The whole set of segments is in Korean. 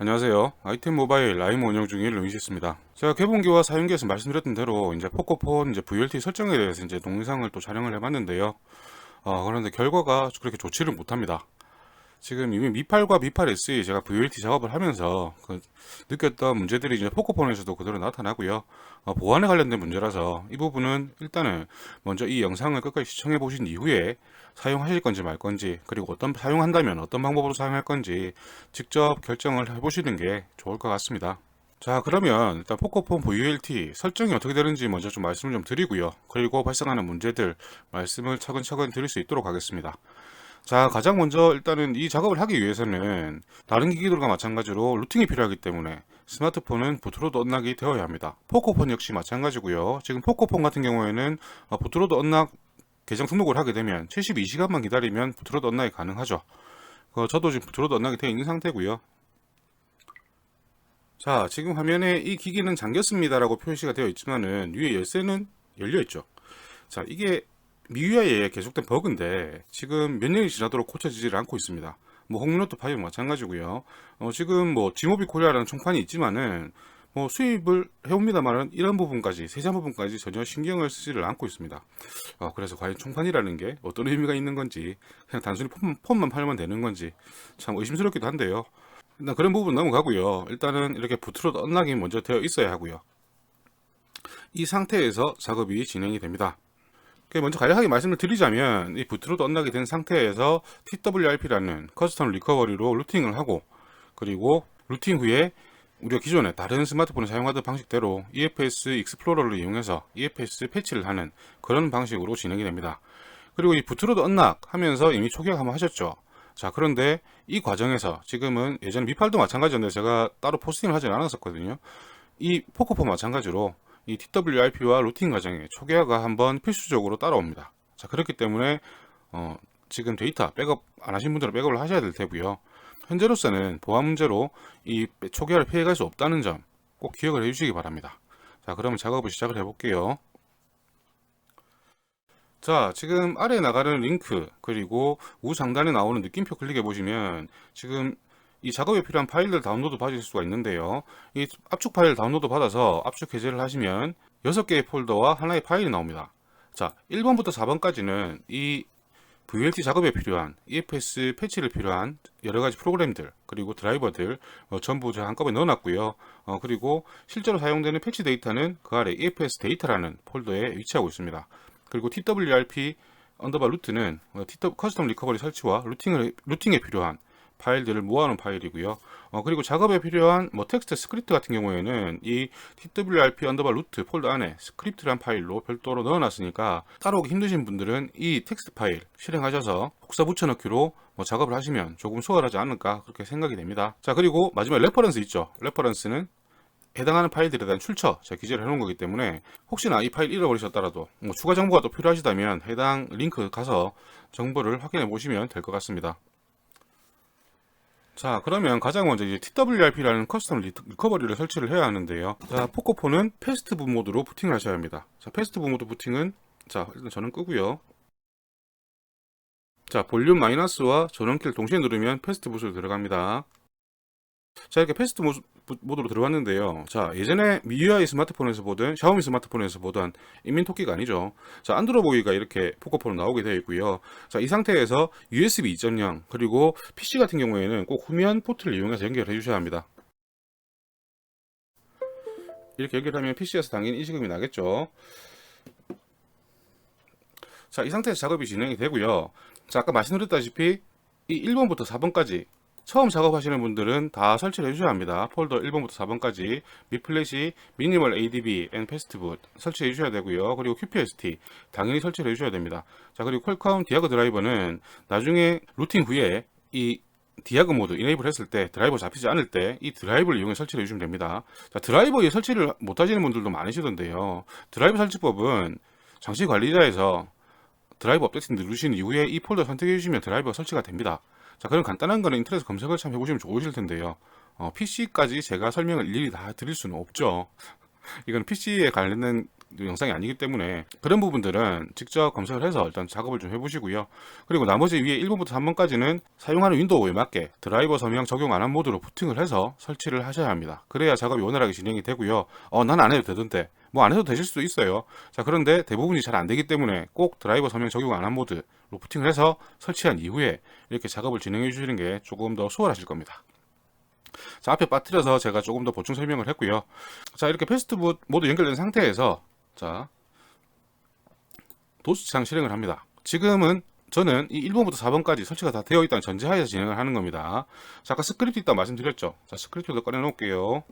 안녕하세요. 아이템 모바일 라이브 운영 중인 루이시스입니다. 제가 개봉기와 사용기에서 말씀드렸던 대로 이제 포코폰 VLT 설정에 대해서 동영상을 또 촬영을 해봤는데요. 그런데 결과가 그렇게 좋지를 못합니다. 지금 이미 미팔과 미팔 SE 제가 VLT 작업을 하면서 느꼈던 문제들이 포코폰에서도 그대로 나타나고요. 보안에 관련된 문제라서 이 부분은 일단은 먼저 이 영상을 끝까지 시청해 보신 이후에 사용하실 건지 말 건지, 그리고 사용한다면 어떤 방법으로 사용할 건지 직접 결정을 해보시는 게 좋을 것 같습니다. 자, 그러면 일단 포코폰 VLT 설정이 어떻게 되는지 먼저 좀 말씀을 좀 드리고요. 그리고 발생하는 문제들 말씀을 차근차근 드릴 수 있도록 하겠습니다. 자, 가장 먼저 일단은 이 작업을 하기 위해서는 다른 기기들과 마찬가지로 루팅이 필요하기 때문에 스마트폰은 부트로드 언락이 되어야 합니다. 포코폰 역시 마찬가지고요. 지금 포코폰 같은 경우에는 부트로드 언락 계정 등록을 하게 되면 72시간만 기다리면 부트로드 언락이 가능하죠. 저도 지금 부트로드 언락이 되어 있는 상태고요. 자, 지금 화면에 이 기기는 잠겼습니다 라고 표시가 되어 있지만은 위에 열쇠는 열려 있죠. 자, 이게 미유아에 계속된 버그인데 지금 몇 년이 지나도록 고쳐지지를 않고 있습니다. 홍미노트 파이브 마찬가지고요. 지금 지모비 코리아라는 총판이 있지만은 수입을 해옵니다만은 이런 부분까지, 세세한 부분까지 전혀 신경을 쓰지를 않고 있습니다. 그래서 과연 총판이라는 게 어떤 의미가 있는 건지, 그냥 단순히 폰만 팔면 되는 건지 참 의심스럽기도 한데요. 일단 그런 부분 넘어가고요. 일단은 이렇게 부트로드 언락이 먼저 되어 있어야 하고요. 이 상태에서 작업이 진행이 됩니다. 먼저 간략하게 말씀을 드리자면 이 부트로드 언락이 된 상태에서 TWRP라는 커스텀 리커버리로 루팅을 하고, 그리고 루팅 후에 우리가 기존에 다른 스마트폰을 사용하던 방식대로 EFS 익스플로러를 이용해서 EFS 패치를 하는 그런 방식으로 진행이 됩니다. 그리고 이 부트로드 언락 하면서 이미 초기화 한번 하셨죠. 자, 그런데 이 과정에서 지금은 예전에 미팔도 마찬가지였는데 제가 따로 포스팅을 하지 않았었거든요. 이 포코폰 마찬가지로 이 TWRP와 루팅 과정에 초기화가 한번 필수적으로 따라옵니다. 자, 그렇기 때문에 지금 데이터 백업 안 하신 분들은 백업을 하셔야 될 테고요. 현재로서는 보안 문제로 이 초기화를 피해갈 수 없다는 점 꼭 기억을 해주시기 바랍니다. 자, 그러면 작업을 시작을 해볼게요. 자, 지금 아래에 나가는 링크, 그리고 우상단에 나오는 느낌표 클릭해 보시면 지금 이 작업에 필요한 파일들 다운로드 받으실 수가 있는데요. 이 압축 파일 다운로드 받아서 압축 해제를 하시면 6개의 폴더와 하나의 파일이 나옵니다. 자, 1번부터 4번까지는 이 VLT 작업에 필요한 EFS 패치를 필요한 여러가지 프로그램들, 그리고 드라이버들 전부 제가 한꺼번에 넣어놨고요. 그리고 실제로 사용되는 패치 데이터는 그 아래 EFS 데이터라는 폴더에 위치하고 있습니다. 그리고 TWRP 언더바 루트는 커스텀 리커버리 설치와 루팅에 필요한 파일들을 모아놓은 파일이고요. 그리고 작업에 필요한 텍스트 스크립트 같은 경우에는 이 TWRP 언더바 루트 폴더 안에 스크립트란 파일로 별도로 넣어놨으니까 따라오기 힘드신 분들은 이 텍스트 파일 실행하셔서 복사 붙여넣기로 작업을 하시면 조금 수월하지 않을까 그렇게 생각이 됩니다. 자, 그리고 마지막 레퍼런스 있죠. 레퍼런스는 해당하는 파일들에 대한 출처 제가 기재를 해놓은 거기 때문에 혹시나 이 파일 잃어버리셨더라도 추가 정보가 또 필요하시다면 해당 링크 가서 정보를 확인해 보시면 될 것 같습니다. 자, 그러면 가장 먼저 이제 TWRP라는 커스텀 리커버리를 설치를 해야 하는데요. 자, 포코폰은 패스트부 모드로 부팅을 하셔야 합니다. 자, 패스트부 모드 부팅은 일단 저는 끄고요. 자, 볼륨 마이너스와 전원키를 동시에 누르면 패스트 부스로 들어갑니다. 자, 이렇게 패스트 모드로 들어왔는데요. 자, 예전에 미유아이 스마트폰에서 보던 샤오미 스마트폰에서 보던 인민토끼가 아니죠. 자, 안드로보이가 이렇게 포코폰으로 나오게 되어 있고요. 자, 이 상태에서 USB 2.0 그리고 PC 같은 경우에는 꼭 후면 포트를 이용해서 연결해 주셔야 합니다. 이렇게 연결하면 PC에서 당연히 인식음이 나겠죠. 자, 이 상태에서 작업이 진행이 되고요. 자, 아까 말씀드렸다시피 이 1번부터 4번까지 처음 작업하시는 분들은 다 설치를 해주셔야 합니다. 폴더 1번부터 4번까지 미플래시, 미니멀 ADB, 앤 패스트붓 설치해 주셔야 되고요. 그리고 QPST 당연히 설치를 해주셔야 됩니다. 자, 그리고 퀄컴 디아그 드라이버는 나중에 루팅 후에 이 디아그 모드 이네이블 했을 때 드라이버 잡히지 않을 때 이 드라이버를 이용해 설치를 해주시면 됩니다. 자, 드라이버에 설치를 못 하시는 분들도 많으시던데요. 드라이버 설치법은 장치 관리자에서 드라이버 업데이트 누르신 이후에 이 폴더 선택해 주시면 드라이버가 설치가 됩니다. 자, 그럼 간단한 거는 인터넷 검색을 참 해보시면 좋으실 텐데요. PC까지 제가 설명을 일일이 다 드릴 수는 없죠. 이건 PC에 관련된 영상이 아니기 때문에 그런 부분들은 직접 검색을 해서 일단 작업을 좀 해보시고요. 그리고 나머지 위에 1번부터 3번까지는 사용하는 윈도우에 맞게 드라이버 서명 적용 안 한 모드로 부팅을 해서 설치를 하셔야 합니다. 그래야 작업이 원활하게 진행이 되고요. 난 안 해도 되던데, 뭐 안 해도 되실 수도 있어요. 자, 그런데 대부분이 잘 안 되기 때문에 꼭 드라이버 서명 적용 안 한 모드로 부팅을 해서 설치한 이후에 이렇게 작업을 진행해 주시는 게 조금 더 수월하실 겁니다. 자, 앞에 빠뜨려서 제가 조금 더 보충 설명을 했고요. 자, 이렇게 패스트붓 모두 연결된 상태에서 자, 도수창 실행을 합니다. 지금은 저는 이 1번부터 4번까지 설치가 다 되어 있다는 전제하에서 진행을 하는 겁니다. 자, 아까 스크립트 있다고 말씀드렸죠. 자, 스크립트도 꺼내 놓을게요.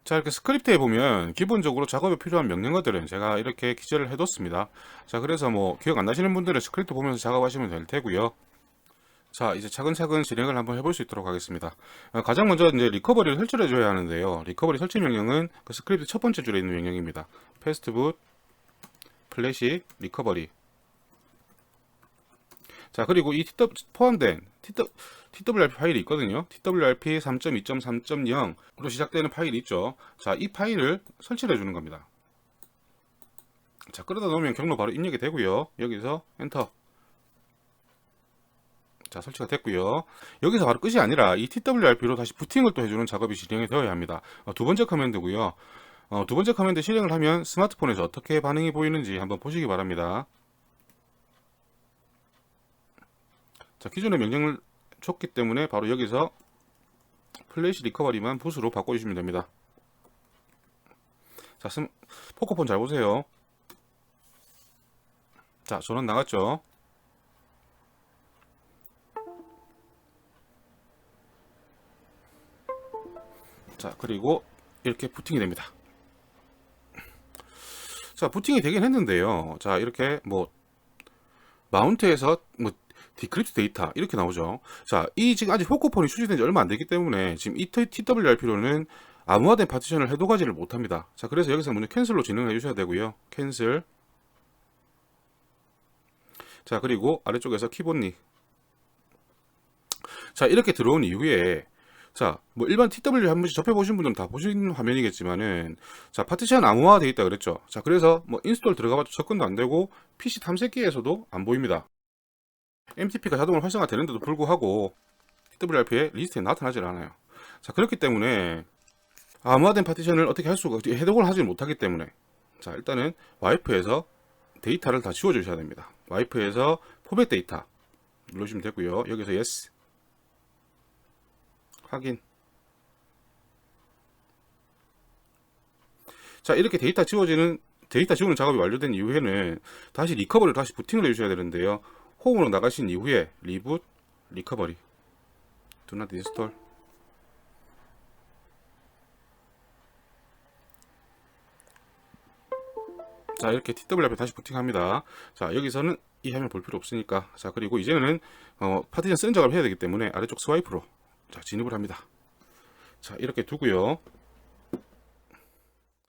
자, 이렇게 스크립트에 보면 기본적으로 작업에 필요한 명령어들은 제가 이렇게 기재를 해뒀습니다. 자, 그래서 뭐 기억 안 나시는 분들은 스크립트 보면서 작업하시면 될 테고요. 자, 이제 차근차근 진행을 한번 해볼 수 있도록 하겠습니다. 가장 먼저 이제 리커버리를 설치를 해줘야 하는데요. 리커버리 설치 명령은 그 스크립트 첫 번째 줄에 있는 명령입니다. 패스트붓 플래시 리커버리. 자, 그리고 이 포함된 TWRP 파일이 있거든요. TWRP 3.2.3.0으로 시작되는 파일이 있죠. 자, 이 파일을 설치를 해주는 겁니다. 자, 끌어다 놓으면 경로 바로 입력이 되고요. 여기서 엔터. 자, 설치가 됐고요. 여기서 바로 끝이 아니라 이 TWRP로 다시 부팅을 또 해주는 작업이 진행이 되어야 합니다. 두 번째 커맨드고요. 두 번째 커맨드 실행을 하면 스마트폰에서 어떻게 반응이 보이는지 한번 보시기 바랍니다. 자, 기존의 명령을 줬기 때문에 바로 여기서 플래시 리커버리만 붓으로 바꿔주시면 됩니다. 자, 포커폰 잘 보세요. 자, 전원 나갔죠. 자, 그리고 이렇게 부팅이 됩니다. 자, 부팅이 되긴 했는데요. 자, 이렇게 뭐 마운트에서 뭐 디크립트 데이터 이렇게 나오죠. 자, 이 지금 아직 포커폰이 출시된 지 얼마 안 되기 때문에 지금 이 TWRP로는 암호화된 파티션을 해독하지를 못합니다. 자, 그래서 여기서 먼저 캔슬로 진행해 주셔야 되고요. 캔슬. 자, 그리고 아래쪽에서 키보드. 자, 이렇게 들어온 이후에 자, 뭐 일반 TW 한 번씩 접해보신 분들은 다 보신 화면이겠지만은 자, 파티션 암호화 되어 있다 그랬죠. 자, 그래서 뭐 인스톨 들어가봐도 접근도 안 되고 PC 탐색기에서도 안 보입니다. MTP가 자동으로 활성화 되는데도 불구하고 TWRP의 리스트에 나타나질 않아요. 자, 그렇기 때문에 암호화된 파티션을 어떻게 할 수가 해독을 하지 못하기 때문에 자, 일단은 와이프에서 데이터를 다 지워 주셔야 됩니다. 와이프에서 포맷 데이터 누르시면 되고요. 여기서 yes 확인. 자, 이렇게 데이터 지우는 작업이 완료된 이후에는 다시 리커버리를 다시 부팅을 해주셔야 되는데요. 홈으로 나가신 이후에 리붓 리커버리 do not install. 자, 이렇게 TWRP 다시 부팅합니다. 자, 여기서는 이 화면 볼 필요 없으니까. 자, 그리고 이제는 파티션 쓰는 작업을 해야 되기 때문에 아래쪽 스와이프로 자, 진입을 합니다. 자, 이렇게 두고요.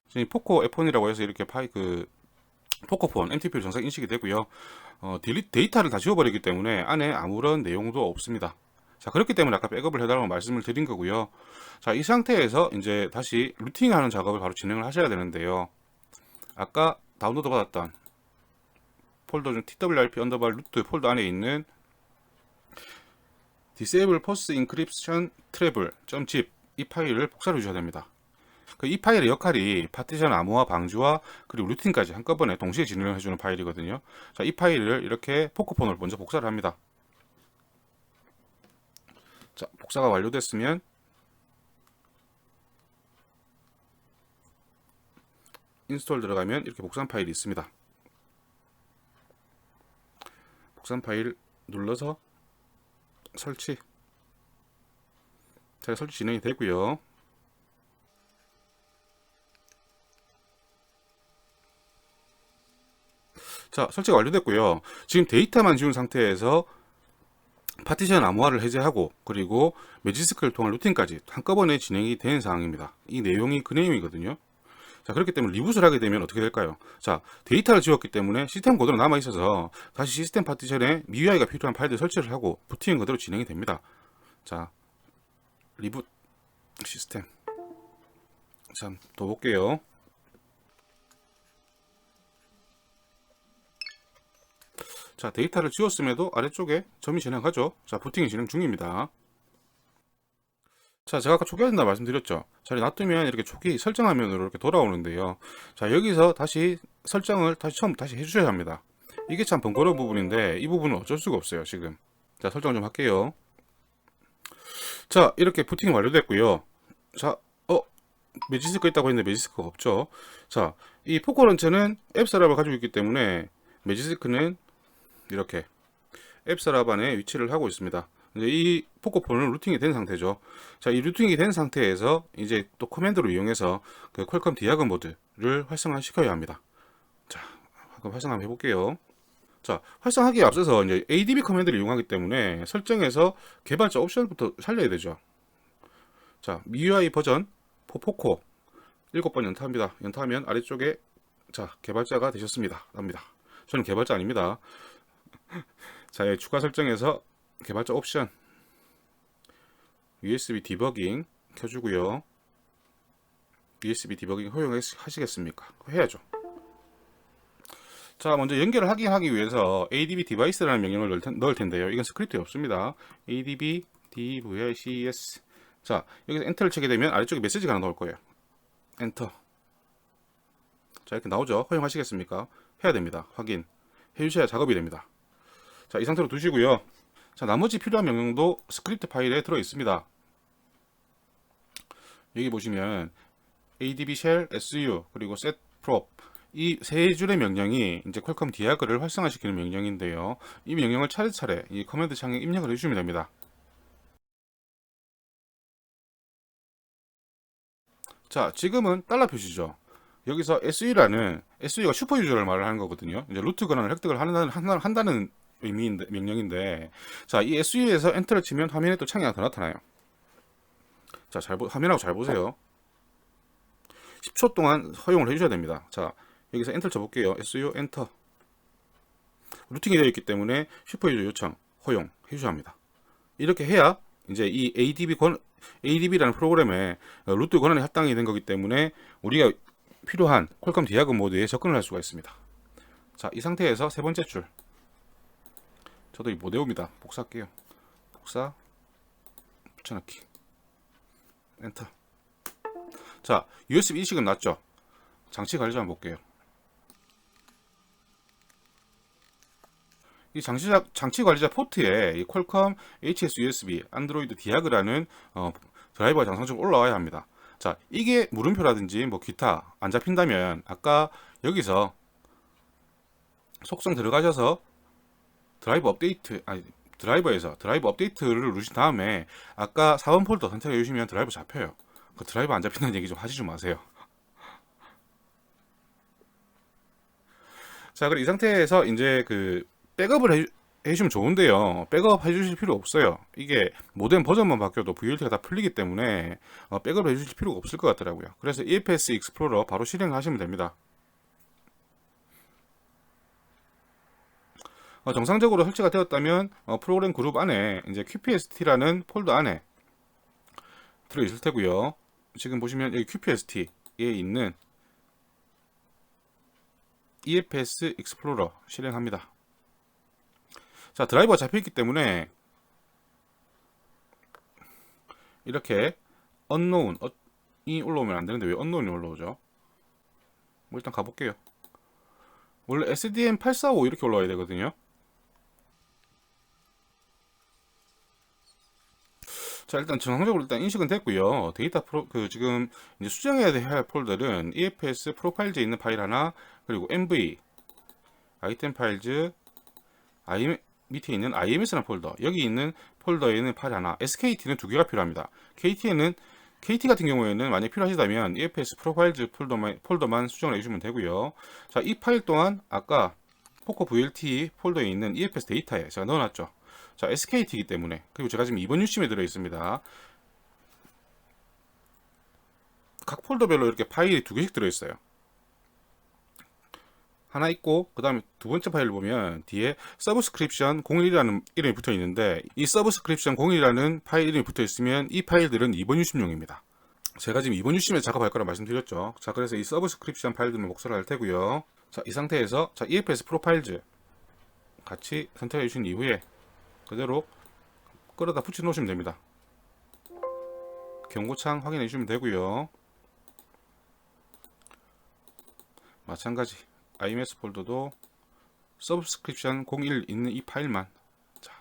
지금 포코 F1이라고 해서 이렇게 포코폰 MTP로 정상 인식이 되고요. 데이터를 다 지워버리기 때문에 안에 아무런 내용도 없습니다. 자, 그렇기 때문에 아까 백업을 해달라고 말씀을 드린 거고요. 자, 이 상태에서 이제 다시 루팅하는 작업을 바로 진행을 하셔야 되는데요. 아까 다운로드 받았던 폴더 중 TWRP 언더바 루트 폴더 안에 있는 disable post encryption travel.zip 이 파일을 복사를 해주셔야 됩니다. 이 파일의 역할이 파티션 암호화 방지와 그리고 루팅까지 한꺼번에 동시에 진행을 해주는 파일이거든요. 자, 이 파일을 이렇게 포커폰으로 먼저 복사를 합니다. 자, 복사가 완료됐으면 인스톨 들어가면 이렇게 복사한 파일이 있습니다. 복사한 파일 눌러서 설치. 자, 설치 진행이 되고요. 자, 설치가 완료됐고요. 지금 데이터만 지운 상태에서 파티션 암호화를 해제하고 그리고 매지스크를 통한 루팅까지 한꺼번에 진행이 된 상황입니다. 이 내용이 그 내용이거든요. 자, 그렇기 때문에 리붓을 하게 되면 어떻게 될까요? 자, 데이터를 지웠기 때문에 시스템 그대로 남아있어서 다시 시스템 파티션에 MIUI가 필요한 파일들 설치를 하고 부팅은 그대로 진행이 됩니다. 자, 리붓 시스템. 자, 더 볼게요. 자, 데이터를 지웠음에도 아래쪽에 점이 지나가죠. 자, 부팅이 진행 중입니다. 자, 제가 아까 초기화된다 말씀드렸죠. 자리 놔두면 이렇게 초기 설정 화면으로 이렇게 돌아오는데요. 자, 여기서 다시 설정을 처음 다시 해주셔야 합니다. 이게 참 번거로운 부분인데 이 부분은 어쩔 수가 없어요, 지금. 자, 설정 좀 할게요. 자, 이렇게 부팅이 완료됐고요. 자, 매지스크 있다고 했는데 매지스크가 없죠. 자, 이 포커런체는 앱서랍을 가지고 있기 때문에 매지스크는 이렇게 앱서랍 안에 위치를 하고 있습니다. 이제 이 포코폰은 루팅이 된 상태죠. 자, 이 루팅이 된 상태에서 이제 또 커맨드로 이용해서 그 퀄컴 디아그 모드를 활성화시켜야 합니다. 자, 그럼 활성화 한번 해볼게요. 자, 활성화하기에 앞서서 이제 ADB 커맨드를 이용하기 때문에 설정에서 개발자 옵션부터 살려야 되죠. 자, MIUI 버전 포코 7번 연타합니다. 연타하면 아래쪽에 자, 개발자가 되셨습니다. 납니다. 저는 개발자 아닙니다. 자, 추가 설정에서 개발자 옵션 USB 디버깅 켜주고요. USB 디버깅 허용하시겠습니까? 해야죠. 자, 먼저 연결을 하기 위해서 adb device라는 명령을 넣을 텐데요. 이건 스크립트에 없습니다. adb devices. 자, 여기서 엔터를 치게 되면 아래쪽에 메시지가 하나 나올 거예요. 엔터. 자, 이렇게 나오죠. 허용하시겠습니까? 해야 됩니다. 확인 해주셔야 작업이 됩니다. 자, 이 상태로 두시고요. 자, 나머지 필요한 명령도 스크립트 파일에 들어 있습니다. 여기 보시면 adb shell su 그리고 set prop 이 세 줄의 명령이 이제 퀄컴 디아그를 활성화시키는 명령인데요. 이 명령을 차례차례 이 커맨드 창에 입력을 해주시면 됩니다. 자, 지금은 달러 표시죠. 여기서 SU가 슈퍼 유저를 말을 하는 거거든요. 이제 루트 권한을 획득을 한다는 의미인데, 명령인데, 자, 이 SU에서 엔터를 치면 화면에 또 창이 하나 더 나타나요. 자, 화면하고 잘 보세요. 10초 동안 허용을 해주셔야 됩니다. 자, 여기서 엔터를 쳐볼게요. SU 엔터. 루팅이 되어 있기 때문에 슈퍼 유저 요청 허용 해주셔야 합니다. 이렇게 해야 이제 이 ADB라는 프로그램에 루트 권한이 합당이 된 거기 때문에 우리가 필요한 퀄컴 디아그 모드에 접근을 할 수가 있습니다. 자, 이 상태에서 세 번째 줄. 저도 이 못 외웁니다. 복사할게요. 복사, 붙여넣기. 엔터. 자, USB 인식은 났죠? 장치 관리자 한번 볼게요. 이 장치 관리자 포트에 이 퀄컴 HS USB 안드로이드 디아그라는 드라이버가 정상적으로 올라와야 합니다. 자, 이게 물음표라든지 뭐 기타 안 잡힌다면 아까 여기서 속성 들어가셔서 드라이버에서 드라이버 업데이트를 누르신 다음에 아까 4번 폴더 선택해 주시면 드라이버 잡혀요. 그 드라이버 안 잡힌다는 얘기 좀 하지 좀 마세요. 자, 그리고 이 상태에서 이제 그 백업을 해주시면 좋은데요. 백업 해주실 필요 없어요. 이게 모뎀 버전만 바뀌어도 VLT가 다 풀리기 때문에 백업을 해주실 필요가 없을 것 같더라고요. 그래서 EFS 익스플로러 바로 실행하시면 됩니다. 정상적으로 설치가 되었다면 프로그램 그룹 안에 이제 QPST라는 폴더 안에 들어있을 테고요. 지금 보시면 여기 QPST에 있는 EFS 익스플로러 실행합니다. 자, 드라이버가 잡혀있기 때문에 이렇게 unknown이 올라오면 안되는데 왜 unknown이 올라오죠? 뭐 일단 가볼게요. 원래 SDN845 이렇게 올라와야 되거든요. 자, 일단 정상적으로 인식은 됐고요. 데이터 지금 이제 수정해야 할 폴더는 EFS 프로파일즈에 있는 파일 하나, 그리고 MV, 아이템 파일즈, 밑에 있는 IMS라는 폴더, 여기 있는 폴더에 있는 파일 하나, SKT는 2개가 필요합니다. KT 같은 경우에는 만약 필요하시다면 EFS 프로파일즈 폴더만 수정을 해주시면 되고요. 자, 이 파일 또한 아까 포코 VLT 폴더에 있는 EFS 데이터에 제가 넣어놨죠. 자, SKT이기 때문에, 그리고 제가 지금 2번 유심에 들어 있습니다. 각 폴더별로 이렇게 파일이 2개씩 들어 있어요. 하나 있고, 그 다음에 두 번째 파일을 보면 뒤에 서브스크립션 01이라는 이름이 붙어 있는데, 이 서브스크립션 01이라는 파일 이름이 붙어 있으면 이 파일들은 2번 유심용입니다. 제가 지금 2번 유심에 작업할 거라 말씀드렸죠. 자, 그래서 이 서브스크립션 파일들만 복사를 할 테고요. 자, 이 상태에서 자, EFS 프로파일즈 같이 선택해 주신 이후에 그대로 끌어다 붙여 놓으시면 됩니다. 경고창 확인해 주시면 되고요. 마찬가지 IMS 폴더도 서브스크립션 01 있는 이 파일만, 자,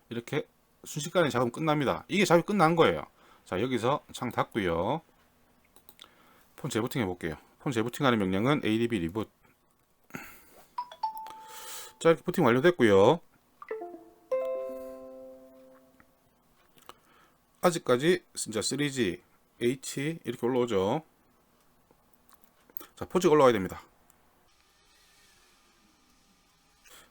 이렇게 순식간에 작업 끝납니다. 이게 작업이 끝난 거예요. 자, 여기서 창 닫고요. 폰 재부팅 해볼게요. 폰 재부팅하는 명령은 adb reboot. 자, 이렇게 부팅 완료됐고요. 아직까지 진짜 3G, H 이렇게 올라오죠. 자, 포즈가 올라와야 됩니다.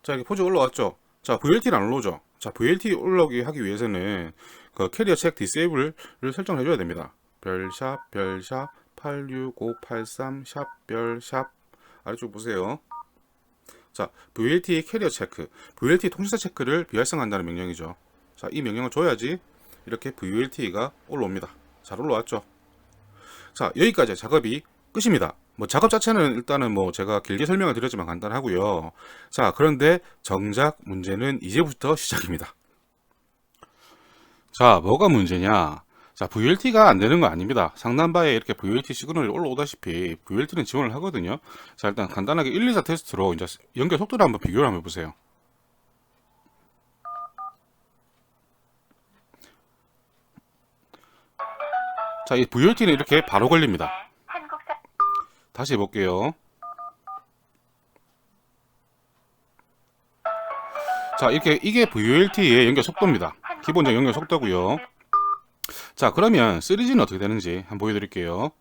자, 이렇게 포즈가 올라왔죠. 자, VLT는 안 올라오죠. 자, VLT 올라오게 하기 위해서는 그 캐리어 책 디세이블을 설정해 줘야 됩니다. 별샵 별샵 86583 샵 별샵 아래쪽 보세요. 자, VLT 캐리어 체크, VLT 통신사 체크를 비활성화한다는 명령이죠. 자, 이 명령을 줘야지 이렇게 VLT가 올라옵니다. 잘 올라왔죠. 자, 여기까지 작업이 끝입니다. 뭐 작업 자체는 일단은 뭐 제가 길게 설명을 드렸지만 간단하고요. 자, 그런데 정작 문제는 이제부터 시작입니다. 자, 뭐가 문제냐? 자, VLT가 안 되는 거 아닙니다. 상단바에 이렇게 VLT 시그널이 올라오다시피 VLT는 지원을 하거든요. 자, 일단 간단하게 1, 2, 4 테스트로 이제 연결 속도를 한번 비교를 한번 해보세요. 자, 이 VLT는 이렇게 바로 걸립니다. 다시 해볼게요. 자, 이게 VLT의 연결 속도입니다. 기본적 연결 속도고요. 자, 그러면 3G는 어떻게 되는지 한번 보여드릴게요.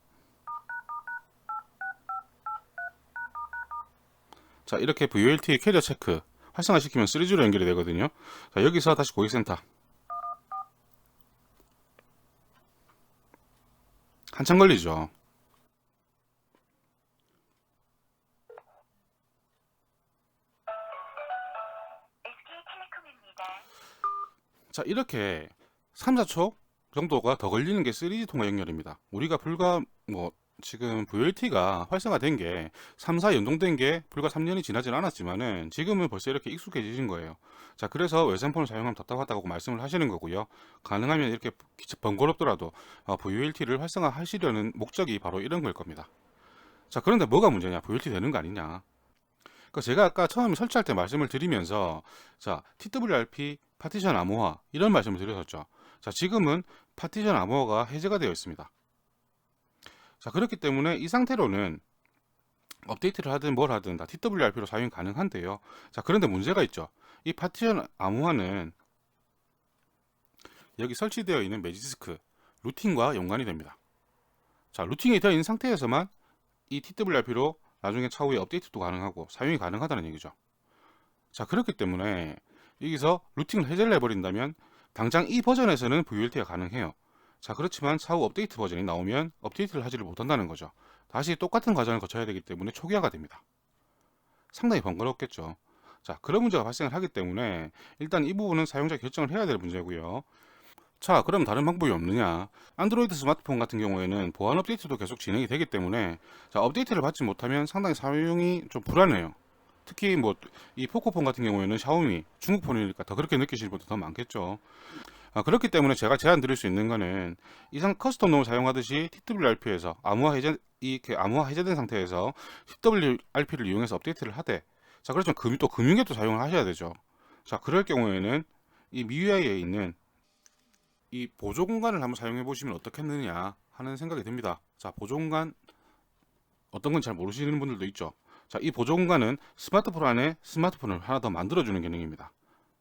자, 이렇게 VLT 캐리어 체크 활성화시키면 3G로 연결이 되거든요. 자, 여기서 다시 고객센터. 한참 걸리죠. 자, 이렇게 3, 4초 정도가 더 걸리는 게 3G 통화 연결입니다. 우리가 불과 뭐 지금 VLT가 활성화된 게 3, 4 연동된 게 불과 3년이 지나진 않았지만은 지금은 벌써 이렇게 익숙해지신 거예요. 자, 그래서 외선폰을 사용하면 답답하다고 말씀을 하시는 거고요. 가능하면 이렇게 번거롭더라도 VLT를 활성화하시려는 목적이 바로 이런 걸 겁니다. 자, 그런데 뭐가 문제냐? VLT 되는 거 아니냐? 그러니까 제가 아까 처음에 설치할 때 말씀을 드리면서 자, TWRP 파티션 암호화 이런 말씀을 드렸었죠. 자, 지금은 파티션 암호화가 해제가 되어 있습니다. 자, 그렇기 때문에 이 상태로는 업데이트를 하든 뭘 하든 다 TWRP로 사용이 가능한데요. 자, 그런데 문제가 있죠. 이 파티션 암호화는 여기 설치되어 있는 매지스크 루팅과 연관이 됩니다. 자, 루팅이 되어 있는 상태에서만 이 TWRP로 나중에 차후에 업데이트도 가능하고 사용이 가능하다는 얘기죠. 자, 그렇기 때문에 여기서 루팅을 해제를 해버린다면 당장 이 버전에서는 VLT가 가능해요. 자, 그렇지만 차후 업데이트 버전이 나오면 업데이트를 하지를 못한다는 거죠. 다시 똑같은 과정을 거쳐야 되기 때문에 초기화가 됩니다. 상당히 번거롭겠죠. 자, 그런 문제가 발생을 하기 때문에 일단 이 부분은 사용자 결정을 해야 될 문제고요. 자, 그럼 다른 방법이 없느냐? 안드로이드 스마트폰 같은 경우에는 보안 업데이트도 계속 진행이 되기 때문에 자, 업데이트를 받지 못하면 상당히 사용이 좀 불안해요. 특히 뭐 이 포코폰 같은 경우에는 샤오미 중국폰이니까 더 그렇게 느끼실 분도 더 많겠죠. 그렇기 때문에 제가 제안 드릴 수 있는 거는 이상 커스텀 롬을 사용하듯이 TWRP에서 암호화 해제된 상태에서 TWRP를 이용해서 업데이트를 하되, 자, 그렇지만 또 금융계도 사용을 하셔야 되죠. 자, 그럴 경우에는 이 MIUI에 있는 이 보조 공간을 한번 사용해 보시면 어떻겠느냐 하는 생각이 듭니다. 자, 보조 공간 어떤 건 잘 모르시는 분들도 있죠. 자, 이 보조 공간은 스마트폰 안에 스마트폰을 하나 더 만들어주는 기능입니다.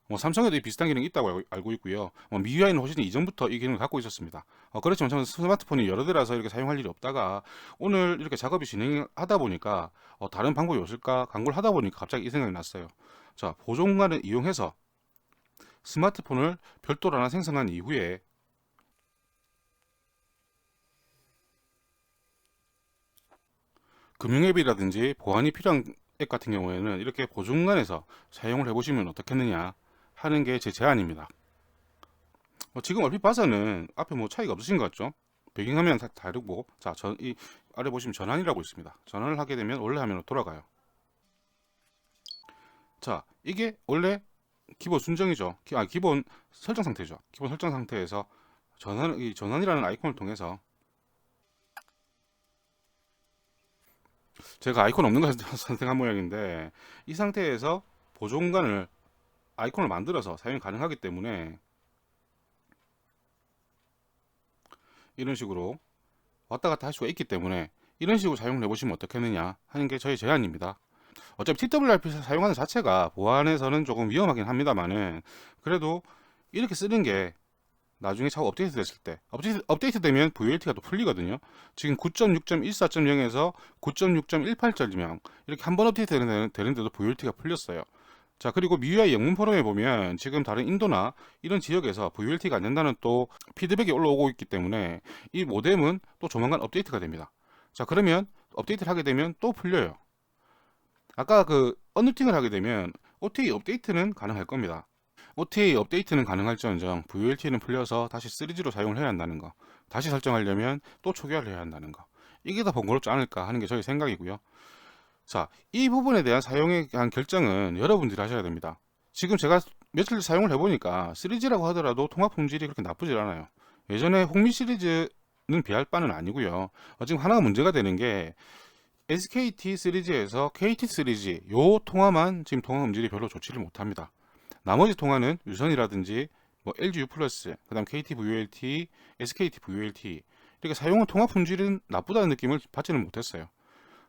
뭐 삼성에도 이 비슷한 기능이 있다고 알고 있고요. MIUI는 훨씬 이전부터 이 기능을 갖고 있었습니다. 그렇지만 저는 스마트폰이 여러 대라서 이렇게 사용할 일이 없다가 오늘 이렇게 작업이 진행하다 보니까 다른 방법이 없을까 강구를 하다 보니까 갑자기 이 생각이 났어요. 자, 보조 공간을 이용해서 스마트폰을 별도로 하나 생성한 이후에 금융앱이라든지 보안이 필요한 앱 같은 경우에는 이렇게 보조 공간에서 사용을 해보시면 어떻겠느냐 하는 게 제 제안입니다. 지금 얼핏 봐서는 앞에 뭐 차이가 없으신 것 같죠? 배경화면 다르고, 자, 이 아래 보시면 전환이라고 있습니다. 전환을 하게 되면 원래 화면으로 돌아가요. 자, 이게 원래 기본 순정이죠. 기본 설정 상태죠. 기본 설정 상태에서 이 전환이라는 아이콘을 통해서 제가 아이콘 없는 걸 선택한 모양인데, 이 상태에서 보조 공간을 아이콘을 만들어서 사용이 가능하기 때문에 이런 식으로 왔다 갔다 할 수가 있기 때문에 이런 식으로 사용을 해보시면 어떻겠느냐 하는 게 저의 제안입니다. 어차피 TWRP 사용하는 자체가 보안에서는 조금 위험하긴 합니다만은, 그래도 이렇게 쓰는 게 나중에 차후 업데이트 됐을 때 업데이트 되면 VLT가 또 풀리거든요. 지금 9.6.14.0에서 9.6.18.0 이렇게 한 번 업데이트 되는데도 VLT가 풀렸어요. 자, 그리고 MIUI 영문 포럼에 보면 지금 다른 인도나 이런 지역에서 VLT가 안 된다는 또 피드백이 올라오고 있기 때문에 이 모뎀은 또 조만간 업데이트가 됩니다. 자, 그러면 업데이트를 하게 되면 또 풀려요. 아까 그 언루팅을 하게 되면 OTA 업데이트는 가능할 겁니다. OTA 업데이트는 가능할지언정 VLT는 풀려서 다시 3G로 사용을 해야 한다는 거, 다시 설정하려면 또 초기화를 해야 한다는 거, 이게 더 번거롭지 않을까 하는 게 저희 생각이고요. 자, 이 부분에 대한 사용에 대한 결정은 여러분들이 하셔야 됩니다. 지금 제가 며칠 사용을 해보니까 3G라고 하더라도 통합 품질이 그렇게 나쁘질 않아요. 예전에 홍미 시리즈는 비할 바는 아니고요. 지금 하나가 문제가 되는 게 SKT 시리즈에서 KT 시리즈 요 통화만 지금 통화 음질이 별로 좋지를 못합니다. 나머지 통화는 유선이라든지 뭐 LG U+, 그다음 KT VoLT, SKT VoLT 이렇게 사용한 통화 품질은 나쁘다는 느낌을 받지는 못했어요.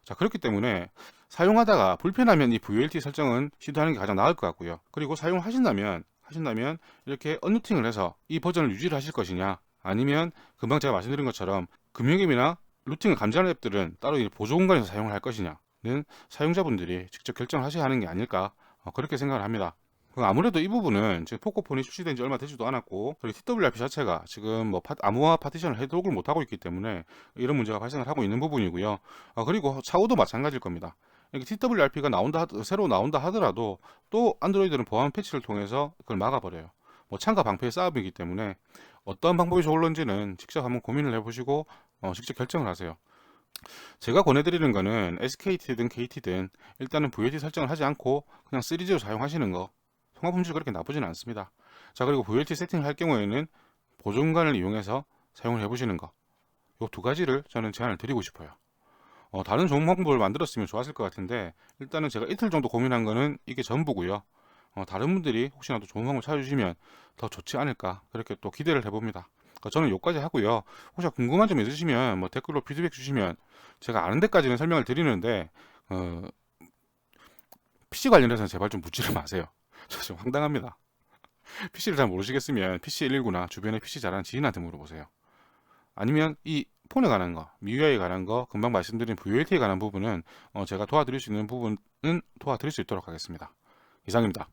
자, 그렇기 때문에 사용하다가 불편하면 이 VoLT 설정은 시도하는 게 가장 나을 것 같고요. 그리고 사용하신다면 이렇게 언루팅을 해서 이 버전을 유지를 하실 것이냐, 아니면 금방 제가 말씀드린 것처럼 금융앱이나 루팅을 감지하는 앱들은 따로 보조 공간에서 사용을 할 것이냐는 사용자분들이 직접 결정을 하셔야 하는 게 아닐까, 그렇게 생각을 합니다. 아무래도 이 부분은 지금 포코폰이 출시된 지 얼마 되지도 않았고, 그리고 TWRP 자체가 지금 뭐 암호화 파티션을 해독을 못하고 있기 때문에 이런 문제가 발생을 하고 있는 부분이고요. 그리고 차후도 마찬가지일 겁니다. 이렇게 TWRP가 새로 나온다 하더라도 또 안드로이드는 보안 패치를 통해서 그걸 막아버려요. 뭐 창과 방패의 싸움이기 때문에 어떤 방법이 좋을런지는 직접 한번 고민을 해보시고 직접 결정을 하세요. 제가 권해드리는 거는 SKT든 KT든 일단은 VLT 설정을 하지 않고 그냥 3G로 사용하시는 거, 통합 품질 그렇게 나쁘지는 않습니다. 자, 그리고 VLT 세팅을 할 경우에는 보조 공간을 이용해서 사용을 해보시는 거, 요 두 가지를 저는 제안을 드리고 싶어요. 다른 좋은 방법을 만들었으면 좋았을 것 같은데, 일단은 제가 이틀 정도 고민한 거는 이게 전부고요. 다른 분들이 혹시나 또 좋은 방법 찾아주시면 더 좋지 않을까, 그렇게 또 기대를 해봅니다. 저는 여기까지 하고요. 혹시 궁금한 점 있으시면 뭐 댓글로 피드백 주시면 제가 아는 데까지는 설명을 드리는데, PC 관련해서는 제발 좀 묻지를 마세요. 저 지금 황당합니다. PC를 잘 모르시겠으면 PC119나 주변에 PC 잘하는 지인한테 물어보세요. 아니면 이 폰에 관한 거, MIUI에 관한 거, 금방 말씀드린 VoLT에 관한 부분은 제가 도와드릴 수 있는 부분은 도와드릴 수 있도록 하겠습니다. 이상입니다.